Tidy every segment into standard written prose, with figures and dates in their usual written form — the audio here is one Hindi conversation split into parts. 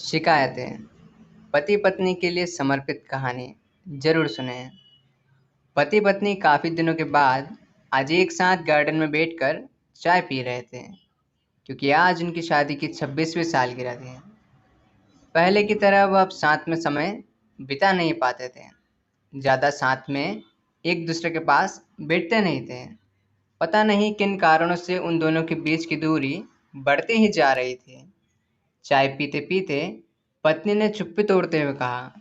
शिकायतें। पति पत्नी के लिए समर्पित कहानी जरूर सुनें। पति पत्नी काफी दिनों के बाद आज एक साथ गार्डन में बैठकर चाय पी रहे थे, क्योंकि आज उनकी शादी की 26वीं सालगिरह थी। पहले की तरह वो अब साथ में समय बिता नहीं पाते थे। ज्यादा साथ में एक दूसरे के पास बैठते नहीं थे। पता नहीं किन कारणों से उन दोनों के बीच की दूरी बढ़ती ही जा रही थी। चाय पीते पीते पत्नी ने चुप्पी तोड़ते हुए कहा,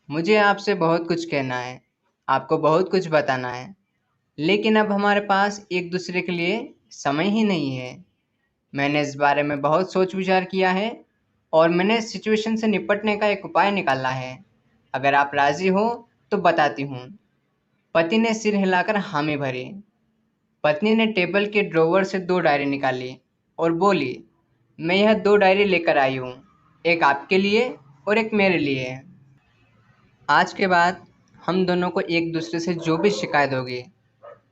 मुझे आपसे बहुत कुछ कहना है, आपको बहुत कुछ बताना है, लेकिन अब हमारे पास एक दूसरे के लिए समय ही नहीं है। मैंने इस बारे में बहुत सोच विचार किया है और मैंने सिचुएशन से निपटने का एक उपाय निकाला है। अगर आप राजी हो तो बताती हूँ। पति ने सिर हिलाकर हामी भरी। पत्नी ने टेबल के ड्रॉवर से 2 डायरी निकाली और बोली, मैं यह 2 डायरी लेकर आई हूँ, एक आपके लिए और एक मेरे लिए। आज के बाद हम दोनों को एक दूसरे से जो भी शिकायत होगी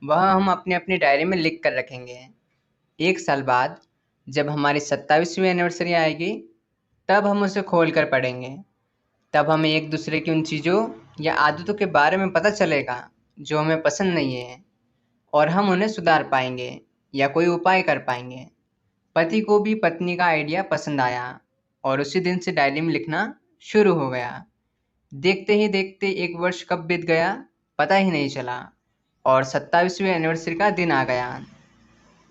वह हम अपनी अपनी डायरी में लिख कर रखेंगे। 1 साल बाद जब हमारी 27वीं एनिवर्सरी आएगी तब हम उसे खोल कर पढ़ेंगे। तब हमें एक दूसरे की उन चीज़ों या आदतों के बारे में पता चलेगा जो हमें पसंद नहीं है, और हम उन्हें सुधार पाएंगे या कोई उपाय कर पाएंगे। पति को भी पत्नी का आइडिया पसंद आया और उसी दिन से डायरी में लिखना शुरू हो गया। देखते ही देखते 1 वर्ष कब बीत गया पता ही नहीं चला और 27वीं एनिवर्सरी का दिन आ गया।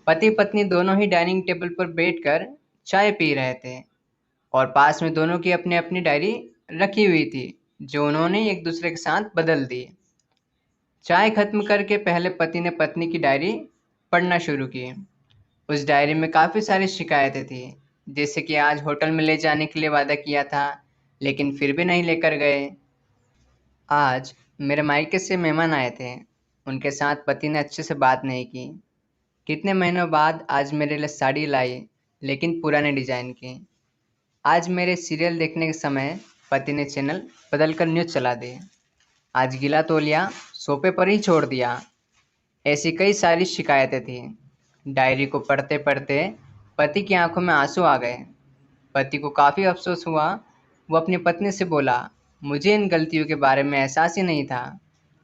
पति पत्नी दोनों ही डाइनिंग टेबल पर बैठकर चाय पी रहे थे और पास में दोनों की अपनी अपनी डायरी रखी हुई थी जो उन्होंने एक दूसरे के साथ बदल दी। चाय खत्म करके पहले पति ने पत्नी की डायरी पढ़ना शुरू की। उस डायरी में काफ़ी सारी शिकायतें थी, जैसे कि आज होटल में ले जाने के लिए वादा किया था लेकिन फिर भी नहीं लेकर गए। आज मेरे मायके से मेहमान आए थे, उनके साथ पति ने अच्छे से बात नहीं की। कितने महीनों बाद आज मेरे लिए साड़ी लाई, लेकिन पुराने डिजाइन की। आज मेरे सीरियल देखने के समय पति ने चैनल बदलकर न्यूज़ चला दी। आज गीला तौलिया सोफे पर ही छोड़ दिया। ऐसी कई सारी शिकायतें थी। डायरी को पढ़ते पढ़ते पति की आंखों में आंसू आ गए। पति को काफ़ी अफसोस हुआ। वो अपनी पत्नी से बोला, मुझे इन गलतियों के बारे में एहसास ही नहीं था,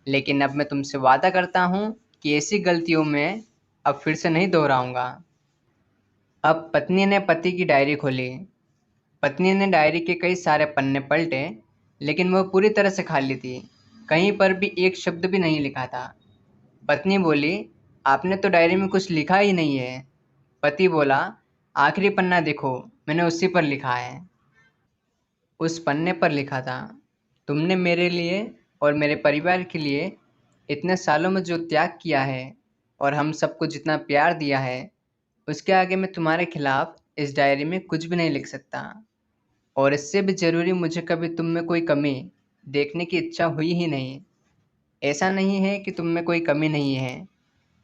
लेकिन अब मैं तुमसे वादा करता हूँ कि ऐसी गलतियों में अब फिर से नहीं दोहराऊंगा। अब पत्नी ने पति की डायरी खोली। पत्नी ने डायरी के कई सारे पन्ने पलटे, लेकिन वह पूरी तरह से खाली थी। कहीं पर भी एक शब्द भी नहीं लिखा था। पत्नी बोली, आपने तो डायरी में कुछ लिखा ही नहीं है। पति बोला, आखिरी पन्ना देखो, मैंने उसी पर लिखा है। उस पन्ने पर लिखा था, तुमने मेरे लिए और मेरे परिवार के लिए इतने सालों में जो त्याग किया है और हम सबको जितना प्यार दिया है, उसके आगे मैं तुम्हारे खिलाफ इस डायरी में कुछ भी नहीं लिख सकता। और इससे भी ज़रूरी, मुझे कभी तुम में कोई कमी देखने की इच्छा हुई ही नहीं। ऐसा नहीं है कि तुम में कोई कमी नहीं है,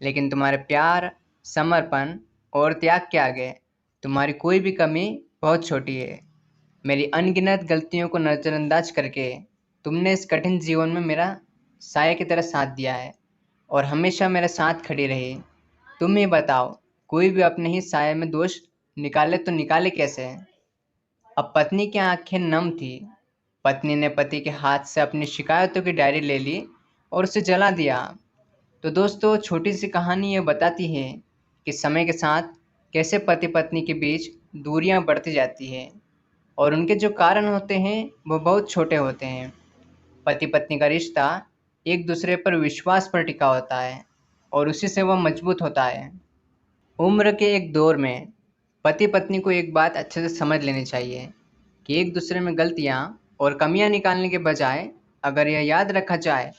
लेकिन तुम्हारे प्यार, समर्पण और त्याग के आगे तुम्हारी कोई भी कमी बहुत छोटी है। मेरी अनगिनत गलतियों को नज़रअंदाज करके तुमने इस कठिन जीवन में मेरा साया की तरह साथ दिया है और हमेशा मेरे साथ खड़ी रही। तुम ही बताओ, कोई भी अपने ही साये में दोष निकाले तो निकाले कैसे? अब पत्नी की आंखें नम थी। पत्नी ने पति के हाथ से अपनी शिकायतों की डायरी ले ली और उसे जला दिया। तो दोस्तों, छोटी सी कहानी ये बताती है कि समय के साथ कैसे पति पत्नी के बीच दूरियां बढ़ती जाती है और उनके जो कारण होते हैं वो बहुत छोटे होते हैं। पति पत्नी का रिश्ता एक दूसरे पर विश्वास पर टिका होता है और उसी से वह मजबूत होता है। उम्र के एक दौर में पति पत्नी को एक बात अच्छे से समझ लेनी चाहिए कि एक दूसरे में गलतियाँ और कमियाँ निकालने के बजाय अगर यह याद रखा जाए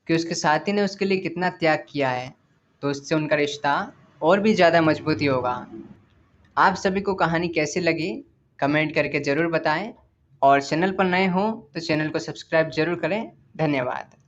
कि उसके साथी ने उसके लिए कितना त्याग किया है, तो उससे उनका रिश्ता और भी ज़्यादा मजबूत ही होगा। आप सभी को कहानी कैसी लगी कमेंट करके ज़रूर बताएं और चैनल पर नए हों तो चैनल को सब्सक्राइब ज़रूर करें। धन्यवाद।